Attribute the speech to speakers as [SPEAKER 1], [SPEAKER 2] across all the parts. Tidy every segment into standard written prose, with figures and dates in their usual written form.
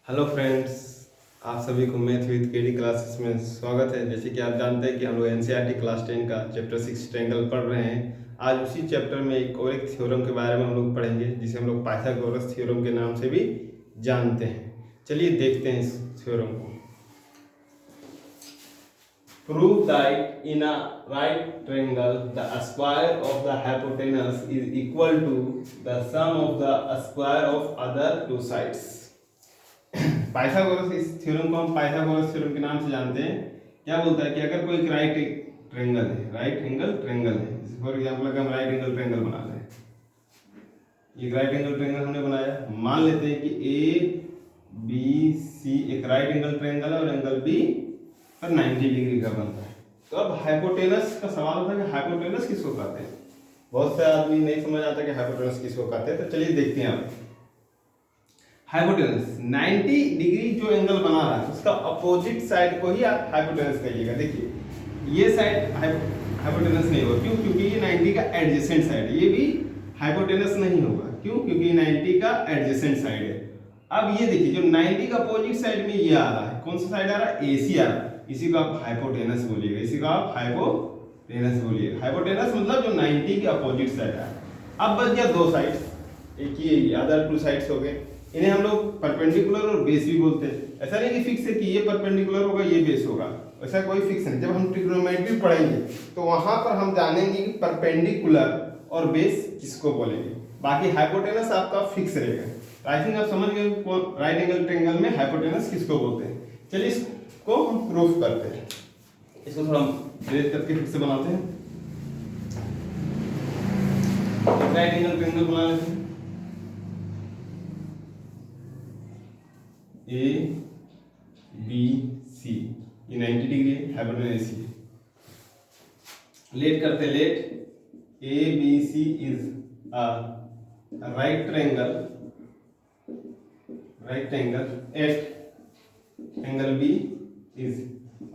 [SPEAKER 1] Hello friends, आप सभी को मैथ विद केडी क्लासेस में स्वागत है। जैसे कि आप जानते हैं कि हम लोग एनसीईआरटी क्लास 10 का चैप्टर 6 ट्रायंगल पढ़ रहे हैं। आज उसी चैप्टर में एक थ्योरम के बारे में हम लोग पढ़ेंगे, जिसे हम लोग पाइथागोरस थ्योरम के नाम से भी जानते हैं। चलिए देखते हैं इस थ्योरम को। Prove that in a right triangle the square of the hypotenuse is equal to the sum of the square of other two sides. Pythagoras, इस थ्योरम को हम पाइथागोरस थ्योरम के नाम से जानते हैं। क्या बोलता है कि अगर कोई एक राइट एंगल है, फॉर एग्जांपल अगर हम राइट एंगल ट्रायंगल बना रहे हैं, एक राइट एंगल ट्रायंगल हमने बनाया, मान लेते हैं कि ए बी सी एक राइट एंगल ट्रायंगल है और एंगल बी पर 90 डिग्री का बनता है। तो अब हाइपोटेनस का सवाल होता है कि हाइपोटेनस किसको कहते हैं। बहुत से आदमी नहीं समझ आता कि हाइपोटेनस किसको कहते हैं। तो चलिए देखते हैं। आप हाइपोटेनस 90 डिग्री जो एंगल बना रहा है उसका अपोजिट साइड को ही आप हाइपोटेनस कहिएगा। देखिए ये साइड हाइपोटेनस नहीं होगा। क्यों? क्योंकि ये 90 का एडजेसेंट साइड है। ये भी हाइपोटेनस नहीं होगा। क्यों? क्योंकि 90 का एडजेसेंट साइड है। अब ये देखिए जो 90 का अपोजिट साइड में ये आ रहा है, कौन सा साइड आ रहा है? एसी आ रहा है। इसी को आप हाइपोटेनस बोलिएगा। इसी को आप हाइपोटेनस बोलिएगा। हाइपोटेनस मतलब जो 90 के अपोजिट साइड है। अब बच गया दो साइड्स, एक ये अदर टू साइड्स हो गए। इन्हें हम लोग परपेंडिकुलर और बेस भी बोलते हैं। ऐसा नहीं कि फिक्स है कि ये परपेंडिकुलर होगा ये बेस होगा, ऐसा कोई फिक्स नहीं। जब हम ट्रिग्नोमेट्री पढ़ेंगे तो वहां पर हम जानेंगे कि परपेंडिकुलर और बेस किसको बोलेंगे। बाकी हाइपोटेनस आपका फिक्स रहेगा। आई थिंक आप समझ गए राइट एंगल ट्रायंगल में हाइपोटेनस किसको बोलते हैं। चलिए इसको हम प्रूफ करते हैं। इसको थोड़ा डिलीट करके फिर से बनाते हैं। राइट एंगल ट्रायंगल बना लेते हैं। ए बी सी, ये 90 डिग्री है, हाइपोटेनस एसी है। लेट करते, let A B C is a right triangle at angle B is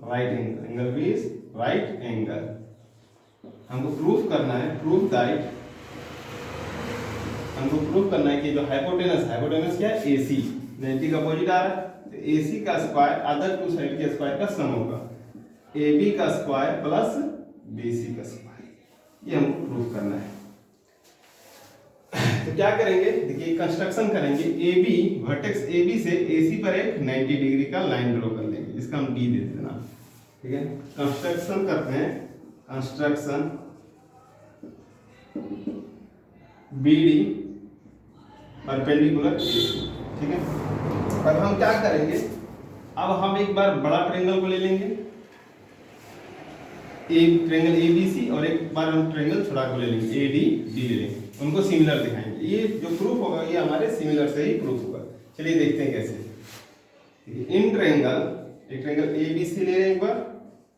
[SPEAKER 1] right angle, angle B is right angle. हमको प्रूफ करना है, हमको प्रूफ करना है कि जो हाइपोटेनस क्या है? एसी, 90 का अपोजिट आ रहा है तो AC का स्क्वायर अदर टू साइड के स्क्वायर का सम होगा। AB का स्क्वायर प्लस BC का स्क्वायर, ये हमको प्रूफ करना है। तो क्या करेंगे? देखिए कंस्ट्रक्शन करेंगे। AB वर्टेक्स AB से AC पर एक 90 डिग्री का लाइन ड्रॉ कर लेंगे, जिसका हम D दे देना। ठीक है, कंस्ट्रक्शन करते हैं। Construction BD perpendicular AC। ठीक है, अब हम क्या करेंगे? अब हम एक बार बड़ा ट्रायंगल को ले लेंगे, एक ट्रायंगल ABC, और एक बार हम ट्रायंगल छोटा को ले लेंगे ADD ले लेंगे। उनको सिमिलर दिखाएंगे। ये जो प्रूफ होगा ये हमारे सिमिलर से ही प्रूफ होगा। चलिए देखते हैं कैसे। इन ट्रायंगल, एक ट्रायंगल ABC ले लें एक बार,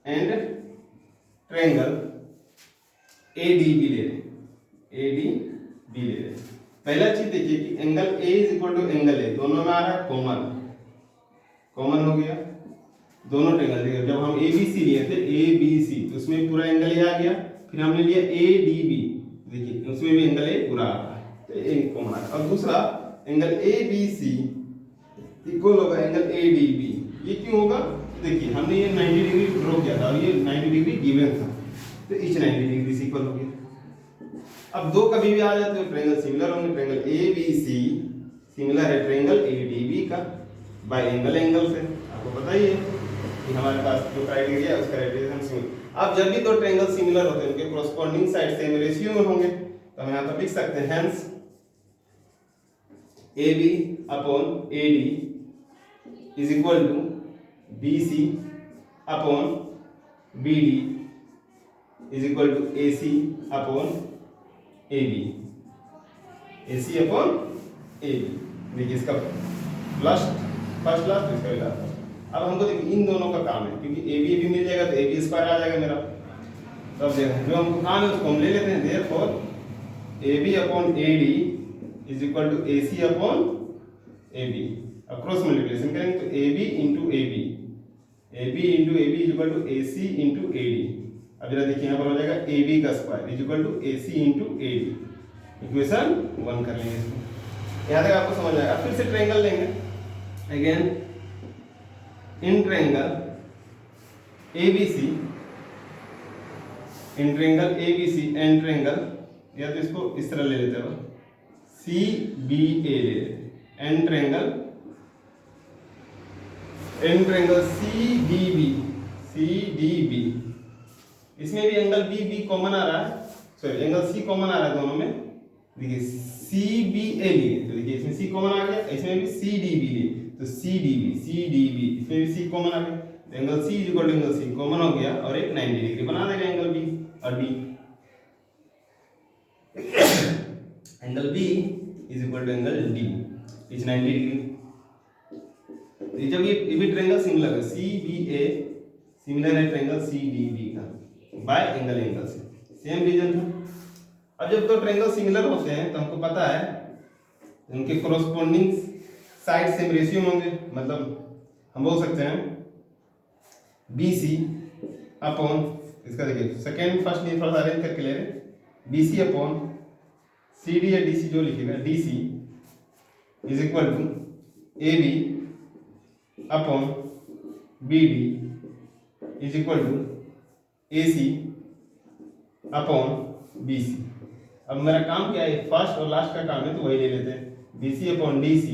[SPEAKER 1] एंड ट्रायंगल ADB ले लें, ADB ले लें। पहला चीज देखिए कि angle A is equal to angle A, दोनों में आ रहा है कॉमन हो गया दोनों ट्रायंगल। देखिए जब हम ABC लिए थे ABC तो उसमें पूरा एंगल A आ गया। फिर हमने लिया ADB, देखिए उसमें भी एंगल A पूरा आ रहा है, तो एक कॉमन आ रहा है। और दूसरा एंगल ABC इक्वल होगा एंगल ADB। ये क्यों होगा? देखिए हमने ये 90 डिग्री ड्रॉ किया था और ये 90 डिग्री गिवन था, तो इच 90 डिग्री से इक्वल हो गया। अब दो कभी भी आ जाते हैं ट्रायंगल सिमिलर होंगे। ट्रायंगल ABC सिमिलर है ट्रायंगल ADB का बाय एंगल से। आपको पता ही है कि हमारे पास जो क्राइटेरिया है उसका क्राइटेरिया सिमिलर। अब जब भी दो ट्रायंगल सिमिलर होते हैं उनके कोरस्पॉन्डिंग साइड सेम रेशियो में होंगे, तो हम यहां पर लिख सकते हैं hence AB upon AD is equal to BC upon BD is equal to AC upon AB, AC upon AB। देखिए इसका फर्स्ट लास्ट इसका लास्ट। अब हमको देखिए इन दोनों का काम है, क्योंकि AB मिल जाएगा तो AB स्क्वायर आ जाएगा मेरा। तब देखो जो हमको काम है उसको हम ले लेते हैं। Therefore AB upon AD is equal to AC upon AB। अब क्रॉस मल्टीप्लिकेशन करेंगे तो AB into AB is equal to AC into AD। अब जरा देखिए यहाँ पर हो जाएगा AB का square is equal to AC into AD। Equation 1 कर लेंगे इसको। यहाँ तक आपको समझ आएगा। फिर से ट्रायंगल लेंगे, again in triangle ABC, in triangle ABC and triangle, या तो इसको इस तरह ले लेते हैं CBA ले लेते हैं, एंड ट्रायंगल CDB, इसमें भी एंगल B कॉमन आ रहा है, सॉरी एंगल C कॉमन आ रहा है दोनों में। देखिए CBA लिए तो देखिए इसमें C कॉमन आ गया, इसमें भी CDB लिए तो CDB, इसमें भी C कॉमन आ गया, तो angle C is equal to angle C common हो गया और एक 90 डिग्री बना देगा एंगल B और D। Angle B is equal to angle D is 90 degree. तो जब ये भी ट्रायंगल सिमिलर है, CBA सिमिलर है ट्रायंगल CDB का बाय एंगल से, सेम रीजन था। अब जब दो ट्रायंगल सिमिलर होते हैं तो हमको पता है उनके कोरोस्पोंडिंग साइड सेम रेशियो होंगे, मतलब हम बोल सकते हैं BC अपॉन, इसका देखिए सेकेंड फर्स्ट नहीं थोड़ा सा अरेंज करके ले रहे, BC अपॉन CD या DC जो लिखेगा DC is equal to AB upon BD is equal to AC upon BC। अब मेरा काम क्या है, फर्स्ट और लास्ट का काम है तो वही ले लेते हैं, BC upon DC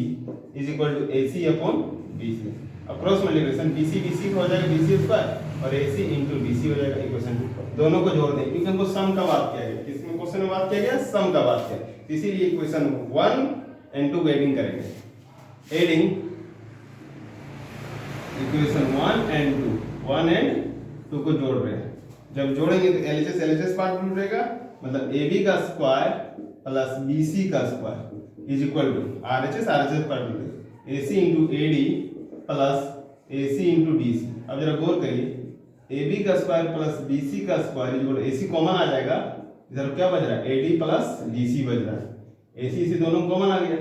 [SPEAKER 1] is equal to AC upon BC। अब क्रॉस मल्टीप्लिकेशन BC हो जाएगा BC स्क्वायर और AC इंटू BC हो जाएगा इक्वेशन। दोनों को जोड़ दें क्योंकि हमको सम का बात किया गया, किसमें क्वेश्चन में बात किया गया, सम का बात किया, इसीलिए इक्वेशन 1 एंड 2 को एडिंग करेंगे, एडिंग इक्वेशन 1 एंड 2 को जोड़ रहे हैं। जब जोड़ेंगे तो LHS पार्ट जुड़ेगा, मतलब AB का स्क्वायर प्लस BC का square is equal to RHS part जुड़ेगा, AC into AD plus AC into DC। अब जरा गौर करिए, AB का स्क्वायर प्लस BC का square is equal to AC common आ जाएगा, इधर क्या बच रहा है AD प्लस DC बच रहा है, AC से दोनों कॉमन आ गया।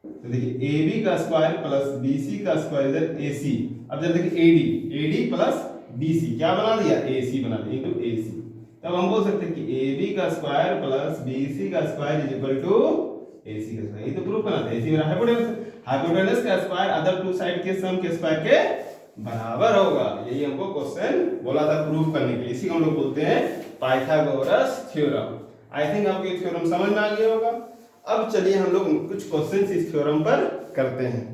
[SPEAKER 1] तो देखिए AB का स्क्वायर प्लस BC का स्क्वायर इधर AC। अब जब देखिए AD प्लस BC क्या बना दिया, AC बना दिया इनटू AC। तब हम बोल सकते हैं कि AB का स्क्वायर प्लस BC का square is equal to AC का स्क्वायर। ये तो प्रूफ बनाते हैं, AC मेरा हाइपोटेनस का स्क्वायर अदर टू साइड के सम के स्क्वायर के बराबर होगा। यही हमको क्वेश्चन बोला था प्रूफ करने के लिए, इसी को हम लोग बोलते हैं पाइथागोरस थ्योरम। आई थिंक आपको ये थ्योरम समझ में आ गया होगा। अब चलिए हम लोग कुछ क्वेश्चंस इस थ्योरम पर करते हैं।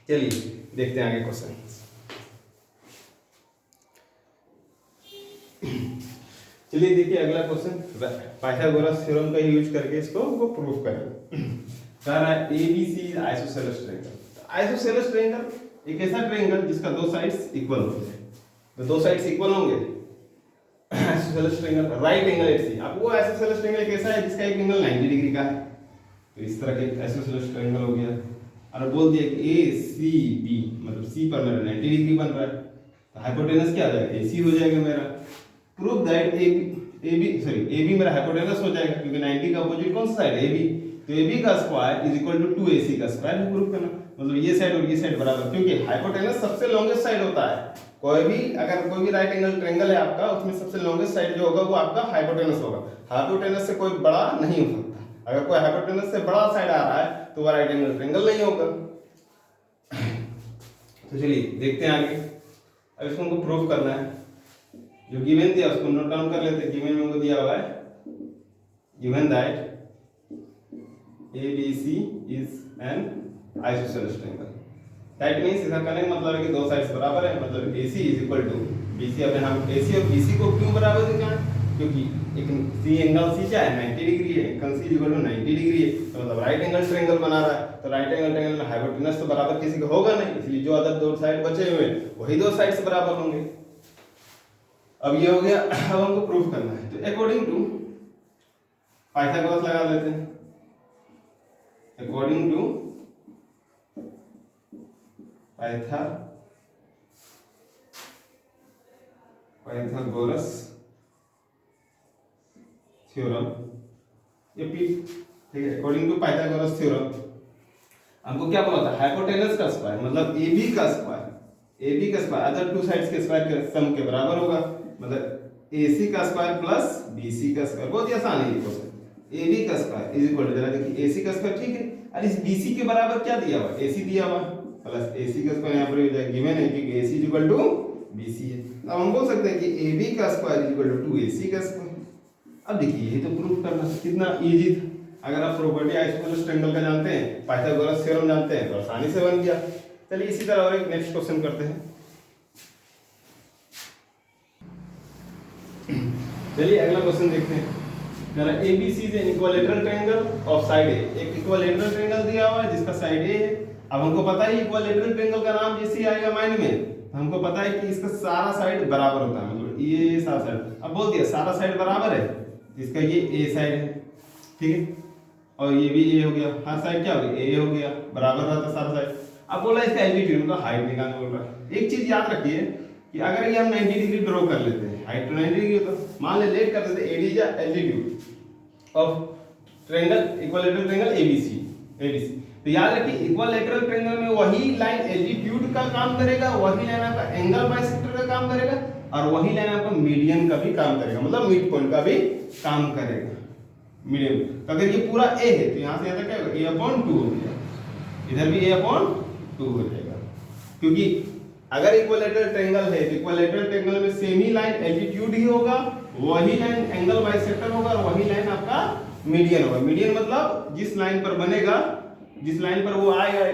[SPEAKER 1] चलिए देखते हैं आगे क्वेश्चन। चलिए देखिए अगला क्वेश्चन, पाइथागोरस थ्योरम का यूज करके इसको प्रूफ करेंगे। कह रहा है ABC isosceles triangle. Isosceles triangle एक ऐसा ट्रायंगल जिसका दो साइड्स इक्वल होते हैं, तो दो साइड्स इक्वल होंगे। Isosceles triangle right angle at C. अब वो आइसोसेलेस ट्रायंगल कैसा है जिसका एक एंगल 90 डिग्री का है, तो इस तरह के आइसोसेलेस ट्रायंगल हो गया। और बोल दिया कि ACB मतलब C पर मेरा 90 डिग्री बन रहा है, तो हाइपोटेनस क्या आ जाएगा, AC हो जाएगा मेरा। प्रूव दैट AB मेरा हाइपोटेनस हो जाएगा क्योंकि 90 का अपोजिट कौन सा साइड है, AB। तो AB का square is equal to 2AC का स्क्वायर है प्रूव करना, मतलब ये साइड और ये साइड बराबर, क्योंकि हाइपोटेनस सबसे लॉन्गेस्ट साइड होता है। कोई भी राइट एंगल ट्रायंगल है आपका, उसमें सबसे लॉन्गेस्ट साइड जो होगा वो आपका हाइपोटेनस होगा। हाइपोटेनस से कोई बड़ा नहीं हो सकता। अगर कोई हाइपोटेनस से बड़ा साइड आ रहा है तो वो राइट एंगल ट्रायंगल नहीं होगा। तो चलिए देखते हैं आगे। अब इसको हमको प्रूव करना है। जो गिवन दिया उसको नोट डाउन कर लेते हैं। गिवन में हमको दिया हुआ है, given that ABC is an isosceles triangle। That means इसका कहने का मतलब है कि दो साइड्स बराबर है, मतलब AC is equal to BC। अब हम AC और BC को क्यों बराबर दिखाएं, क्योंकि एक C एंगल C क्या है 90 डिग्री है, angle C is equal to 90 degree है, तो मतलब राइट एंगल ट्रायंगल बना रहा है। तो राइट एंगल ट्रायंगल में हाइपोटेनस तो बराबर किसी का होगा नहीं, इसलिए जो अदर दो साइड बचे हुए वही दो साइड्स बराबर होंगे। अब ये हो गया। अब हमको प्रूफ करना है, तो अकॉर्डिंग टू पाइथागोरस लगा लेते हैं। अकॉर्डिंग टू पाइथागोरस थ्योरम, ये ठीक है। अकॉर्डिंग टू पाइथागोरस थ्योरम हमको क्या बोला था, हाइपोटेनस का स्क्वायर मतलब AB का स्क्वायर अदर टू साइड्स के स्क्वायर के सम के बराबर होगा, मतलब AC का स्क्वायर प्लस BC का स्क्वायर। बहुत ही आसान है ये क्वेश्चन। AB का स्क्वायर इज इक्वल टू, जरा देखिए AC का स्क्वायर ठीक है, और इस BC के बराबर क्या दिया हुआ, AC दिया हुआ, प्लस AC का स्क्वायर यहाँ पर हो जाएगा, गिवन है क्योंकि AC इक्वल टू BC है। अब हम बोल सकते हैं कि AB का स्क्वायर इक्वल टू 2AC का स्क्वायर। अब देखिए ये तो प्रूफ करना कितना इजी था। अगर आप प्रॉपर्टी आइसोसेलेस ट्रायंगल का जानते हैं, पाइथागोरस थ्योरम जानते हैं, तो आसानी से बन गया। चलिए इसी तरह और एक नेक्स्ट क्वेश्चन करते हैं। चलिए अगला क्वेश्चन देखते हैं। जरा ABC is an equilateral triangle of side a. एक इक्विलैटरल ट्रायंगल दिया हुआ है जिसका साइड ए है। अब हमको पता है इक्विलैटरल ट्रायंगल का नाम जैसे आएगा माइंड में, हमको पता है कि इसका सारा साइड बराबर होता है, मतलब ये सारा साइड। अब बोल दिया सारा साइड बराबर है, इसका ये ए साइड है, ठीक है, और ये भी ए हो गया, हर साइड क्या हो गया ए हो गया, बराबर रहता सारा साइड। अब बोला इसका एल्टीट्यूड मतलब हाइट निकालना बोल रहा है। एक चीज याद रखिए कि अगर ये हम 90 डिग्री ड्रॉ कर लेते हैं, हाइट तो 90 डिग्री होता है, मान ले लेट कर देते एडी या altitude of triangle equilateral triangle ABC। तो याद रखिए इक्विलैटरल ट्रायंगल में वही लाइन एल्टीट्यूड का काम करेगा, वही लाइन आपका एंगल बाइसेक्टर का काम करेगा, और वही लाइन आपका मीडियन का भी काम करेगा, मतलब मिड पॉइंट का भी काम करेगा, मीडियन। तो अगर ये पूरा A है तो यहाँ से यहाँ तक क्या होगा A/2 हो गया, इधर भी A/2 हो जाएगा। क्योंकि अगर इक्विलैटरल ट्रायंगल है तो इक्विलैटरल ट्रायंगल में सेम ही लाइन एल्टीट्यूड ही होगा, वही लाइन एंगल बाइसेक्टर होगा, और वही लाइन आपका मीडियन होगा। मीडियन मतलब जिस लाइन पर बनेगा, जिस लाइन पर वो आएगा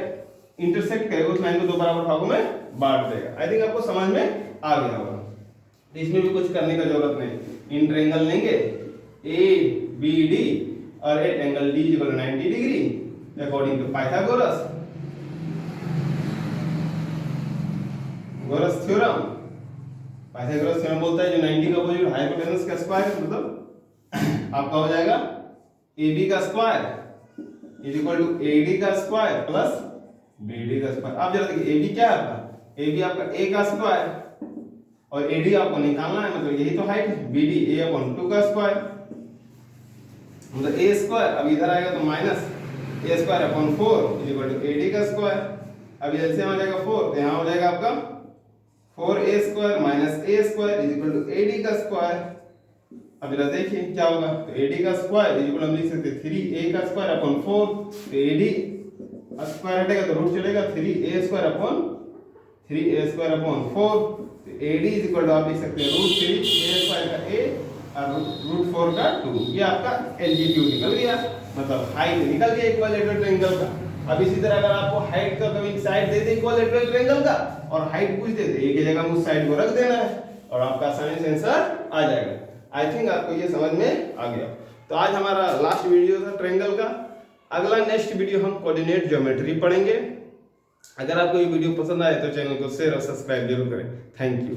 [SPEAKER 1] इंटरसेक्ट करेगा, उस लाइन को दो बराबर भागों में बांट देगा। आई थिंक आपको समझ में आ गया होगा। तो इसमें भी कुछ करने का जरूरत नहीं। इन ट्रायंगल लेंगे ABD और at angle D equal 90 degree according to Pythagoras theorem. Pythagoras theorem बोलता है जो 90 का अपोजिट हाइपोटेनस का स्क्वायर, मतलब आपका हो जाएगा AB का square is equal to AD का स्क्वायर प्लस BD का स्क्वायर। अब जरा देखिए AB क्या है आपका, AB आपका A का स्क्वायर और AD आपको निकालना है, मतलब यही तो हाइट है, BD A/2 का स्क्वायर, मतलब A स्क्वायर। अब इधर आएगा तो minus A square upon 4 is equal to AD का स्क्वायर। अब जैसे आ जाएगा 4 तो यहाँ हो जाएगा आपका 4A square minus A square is equal to AD का स्क्वायर। अब जरा देखिए क्या होगा, तो AD का स्क्वायर इज इक्वल हम लिख सकते हैं 3A का स्क्वायर अपॉन 4, तो AD स्क्वायर हटेगा तो रूट चलेगा 3A स्क्वायर अपॉन 4, तो AD इज इक्वल टू आप लिख सकते हैं √3A स्क्वायर का A और √4 का 2। ये आपका एल्टीट्यूड निकल गया, मतलब हाइट निकल गया इक्विलैटरल ट्रायंगल का। अब इसी तरह अगर आपको हाइट का कभी साइड दे दे इक्विलैटरल ट्रायंगल का और हाइट पूछ दे तो एक ही जगह उस साइड को रख देना है और आपका आसानी से आंसर आ जाएगा। आई थिंक आपको ये समझ में आ गया। तो आज हमारा लास्ट वीडियो था ट्रायंगल का। अगला नेक्स्ट वीडियो हम कोऑर्डिनेट ज्योमेट्री पढ़ेंगे। अगर आपको ये वीडियो पसंद आए तो चैनल को शेयर और सब्सक्राइब जरूर करें। Thank you.